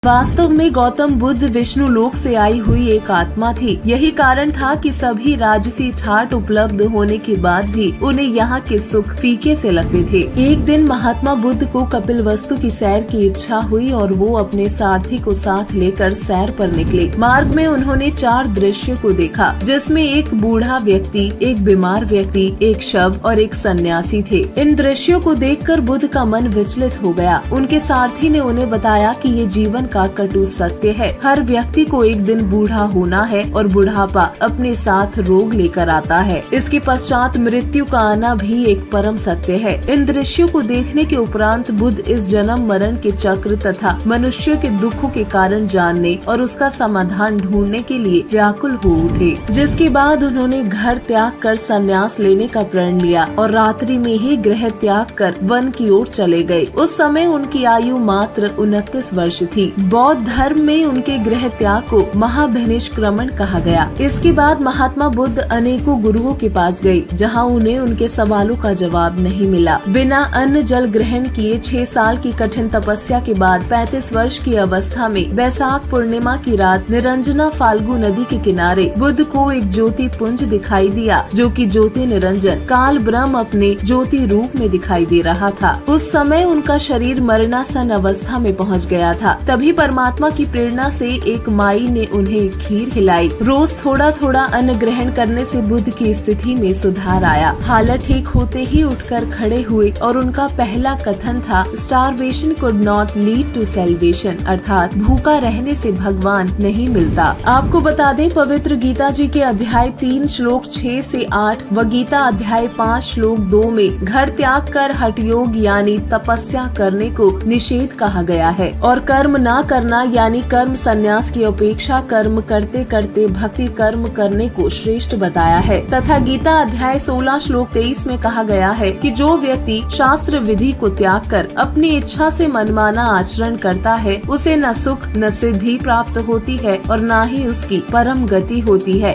वास्तव में गौतम बुद्ध विष्णु लोक से आई हुई एक आत्मा थी। यही कारण था कि सभी राजसी ठाट उपलब्ध होने के बाद भी उन्हें यहाँ के सुख फीके से लगते थे। एक दिन महात्मा बुद्ध को कपिलवस्तु की सैर की इच्छा हुई और वो अपने सारथी को साथ लेकर सैर पर निकले। मार्ग में उन्होंने 4 दृश्यों को देखा, जिसमें एक बूढ़ा व्यक्ति, एक बीमार व्यक्ति, एक शव और एक सन्यासी थे। इन दृश्यों को देखकर बुद्ध का मन विचलित हो गया। उनके सारथी ने उन्हें बताया कि ये जीवन का कटु सत्य है। हर व्यक्ति को एक दिन बूढ़ा होना है और बुढ़ापा अपने साथ रोग लेकर आता है। इसके पश्चात मृत्यु का आना भी एक परम सत्य है। इन दृश्यों को देखने के उपरांत बुद्ध इस जन्म मरण के चक्र तथा मनुष्य के दुखों के कारण जानने और उसका समाधान ढूंढने के लिए व्याकुल हो उठे। जिसके बाद उन्होंने घर त्याग कर संन्यास लेने का प्रण लिया और रात्रि में ही गृह त्याग कर वन की ओर चले गए। उस समय उनकी आयु मात्र 29 वर्ष थी। बौद्ध धर्म में उनके गृह त्याग को महाभिनिष्क्रमण कहा गया। इसके बाद महात्मा बुद्ध अनेकों गुरुओं के पास गए, जहां उन्हें उनके सवालों का जवाब नहीं मिला। बिना अन्न जल ग्रहण किए 6 साल की कठिन तपस्या के बाद 35 वर्ष की अवस्था में वैशाख पूर्णिमा की रात निरंजना फाल्गु नदी के किनारे बुद्ध को एक ज्योति पुंज दिखाई दिया, जो कि ज्योति निरंजन काल ब्रह्म अपने ज्योति रूप में दिखाई दे रहा था। उस समय उनका शरीर मरणासन अवस्था में पहुँच गया था। तभी परमात्मा की प्रेरणा से एक माई ने उन्हें खीर खिलाई। रोज थोड़ा थोड़ा अन्न ग्रहण करने से बुद्ध की स्थिति में सुधार आया। हालत ठीक होते ही उठकर खड़े हुए और उनका पहला कथन था, starvation could not lead to salvation, अर्थात भूखा रहने से भगवान नहीं मिलता। आपको बता दें, पवित्र गीता जी के अध्याय 3 श्लोक 6 से 8 व गीता अध्याय 5 श्लोक 2 में घर त्याग कर हठ योग यानी तपस्या करने को निषेध कहा गया है और कर्म न करना यानी कर्म संन्यास की अपेक्षा कर्म करते करते भक्ति कर्म करने को श्रेष्ठ बताया है। तथा गीता अध्याय 16 श्लोक 23 में कहा गया है कि जो व्यक्ति शास्त्र विधि को त्याग कर अपनी इच्छा से मनमाना आचरण करता है, उसे न सुख न सिद्धि प्राप्त होती है और न ही उसकी परम गति होती है।